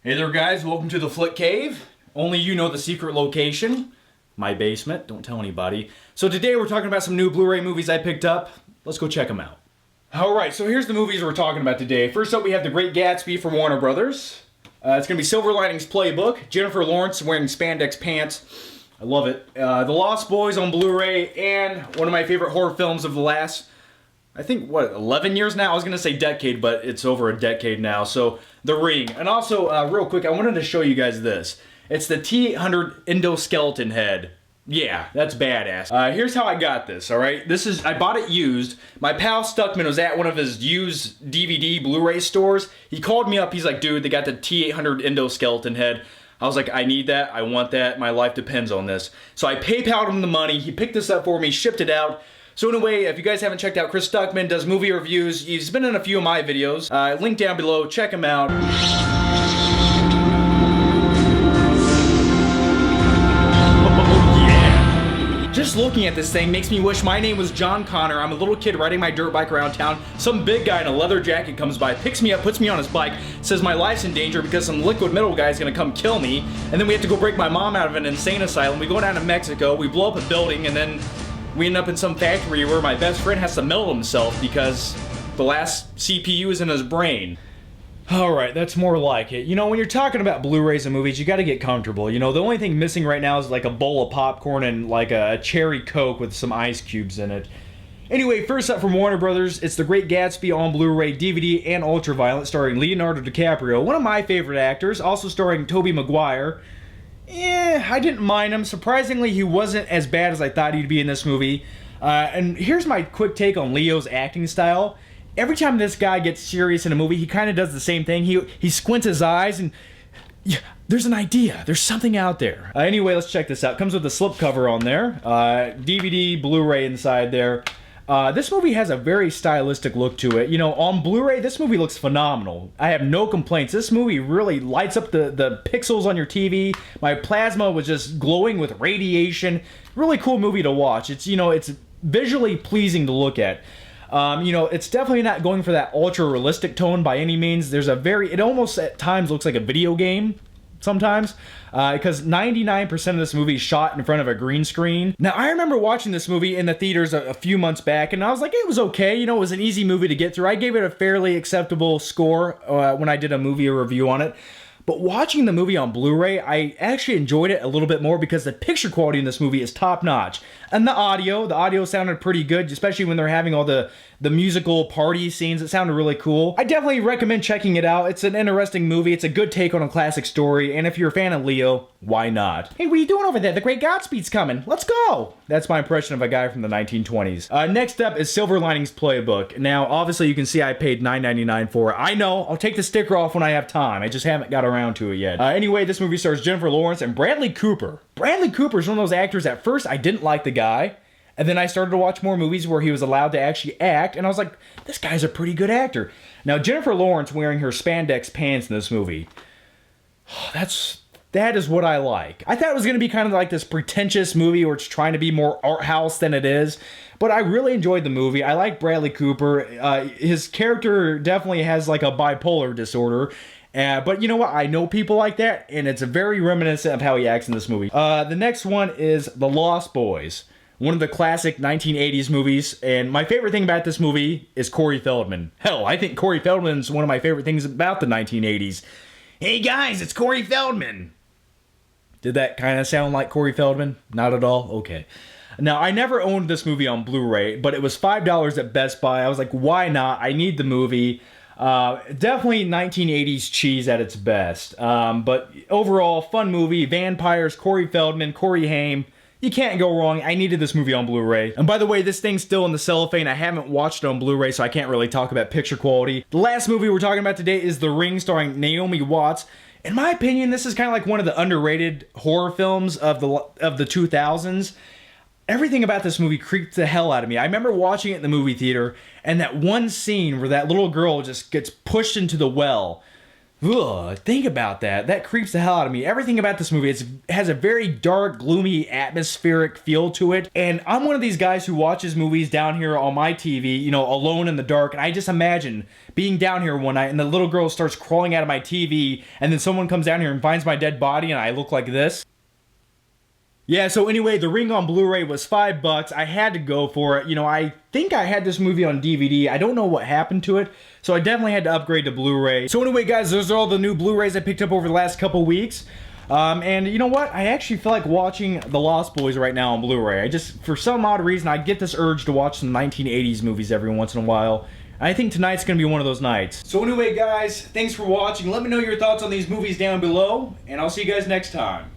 Hey there guys, welcome to the Flick Cave. Only you know the secret location. My basement, don't tell anybody. So today we're talking about some new Blu-ray movies I picked up. Let's go check them out. Alright, so here's the movies we're talking about today. First up we have The Great Gatsby from Warner Brothers. It's going to be Silver Linings Playbook. Jennifer Lawrence wearing spandex pants. I love it. The Lost Boys on Blu-ray, and one of my favorite horror films of the last, I think, 11 years now? I was going to say decade, but it's over a decade now. So, The Ring. And also, real quick, I wanted to show you guys this. It's the T-800 endoskeleton head. Yeah, that's badass. Here's how I got this, alright? I bought it used. My pal Stuckman was at one of his used DVD Blu-ray stores. He called me up, he's like, dude, they got the T-800 endoskeleton head. I was like, I need that, I want that, my life depends on this. So I PayPal'd him the money, he picked this up for me, shipped it out. So anyway, if you guys haven't checked out Chris Stuckman, does movie reviews. He's been in a few of my videos. Link down below, check him out. Just looking at this thing makes me wish my name was John Connor. I'm a little kid riding my dirt bike around town. Some big guy in a leather jacket comes by, picks me up, puts me on his bike, says my life's in danger because some liquid metal guy is gonna come kill me. And then we have to go break my mom out of an insane asylum. We go down to Mexico, we blow up a building, and then we end up in some factory where my best friend has to melt himself because the last CPU is in his brain. Alright, that's more like it. You know, when you're talking about Blu-rays and movies, you gotta get comfortable. You know, the only thing missing right now is like a bowl of popcorn and like a cherry Coke with some ice cubes in it. Anyway, first up from Warner Brothers, it's The Great Gatsby on Blu-ray, DVD, and Ultraviolet, starring Leonardo DiCaprio, one of my favorite actors, also starring Tobey Maguire. I didn't mind him. Surprisingly, he wasn't as bad as I thought he'd be in this movie. And here's my quick take on Leo's acting style. Every time this guy gets serious in a movie, he kind of does the same thing. He squints his eyes and yeah, there's an idea. There's something out there. Anyway, let's check this out. Comes with a slipcover on there. DVD, Blu-ray inside there. This movie has a very stylistic look to it. You know, on Blu-ray, this movie looks phenomenal. I have no complaints. This movie really lights up the pixels on your TV. My plasma was just glowing with radiation. Really cool movie to watch. It's, you know, it's visually pleasing to look at. You know, it's definitely not going for that ultra-realistic tone by any means. It almost at times looks like a video game, sometimes, because 99% of this movie is shot in front of a green screen. Now, I remember watching this movie in the theaters a few months back, and I was like, it was okay, you know, it was an easy movie to get through. I gave it a fairly acceptable score when I did a movie review on it. But watching the movie on Blu-ray, I actually enjoyed it a little bit more because the picture quality in this movie is top-notch. And the audio sounded pretty good, especially when they're having all the musical party scenes. It sounded really cool. I definitely recommend checking it out. It's an interesting movie. It's a good take on a classic story. And if you're a fan of Leo, why not? Hey, what are you doing over there? The Great Gatsby's coming. Let's go! That's my impression of a guy from the 1920s. Next up is Silver Linings Playbook. Now, obviously, you can see I paid $9.99 for it. I know, I'll take the sticker off when I have time. I just haven't got around to it yet. Anyway, this movie stars Jennifer Lawrence and Bradley Cooper. Bradley Cooper is one of those actors, at first I didn't like the guy, and then I started to watch more movies where he was allowed to actually act, and I was like, this guy's a pretty good actor. Now, Jennifer Lawrence wearing her spandex pants in this movie, that is what I like. I thought it was going to be kind of like this pretentious movie where it's trying to be more art house than it is, but I really enjoyed the movie. I like Bradley Cooper. His character definitely has like a bipolar disorder, but you know what? I know people like that, and it's very reminiscent of how he acts in this movie. The next one is The Lost Boys, one of the classic 1980s movies, and my favorite thing about this movie is Corey Feldman. Hell, I think Corey Feldman's one of my favorite things about the 1980s. Hey guys, it's Corey Feldman! Did that kind of sound like Corey Feldman? Not at all? Okay. Now, I never owned this movie on Blu-ray, but it was $5 at Best Buy. I was like, why not? I need the movie. Definitely 1980s cheese at its best. But overall, fun movie. Vampires, Corey Feldman, Corey Haim. You can't go wrong. I needed this movie on Blu-ray. And by the way, this thing's still in the cellophane. I haven't watched it on Blu-ray, so I can't really talk about picture quality. The last movie we're talking about today is The Ring, starring Naomi Watts. In my opinion, this is kind of like one of the underrated horror films of the 2000s. Everything about this movie creeped the hell out of me. I remember watching it in the movie theater, and that one scene where that little girl just gets pushed into the well. Ugh, think about that. That creeps the hell out of me. Everything about this movie has a very dark, gloomy, atmospheric feel to it. And I'm one of these guys who watches movies down here on my TV, you know, alone in the dark. And I just imagine being down here one night and the little girl starts crawling out of my TV, and then someone comes down here and finds my dead body and I look like this. Yeah, so anyway, The Ring on Blu-ray was $5. I had to go for it. You know, I think I had this movie on DVD. I don't know what happened to it, so I definitely had to upgrade to Blu-ray. So anyway, guys, those are all the new Blu-rays I picked up over the last couple weeks. And you know what? I actually feel like watching The Lost Boys right now on Blu-ray. I just, for some odd reason, I get this urge to watch some 1980s movies every once in a while. I think tonight's gonna be one of those nights. So anyway, guys, thanks for watching. Let me know your thoughts on these movies down below, and I'll see you guys next time.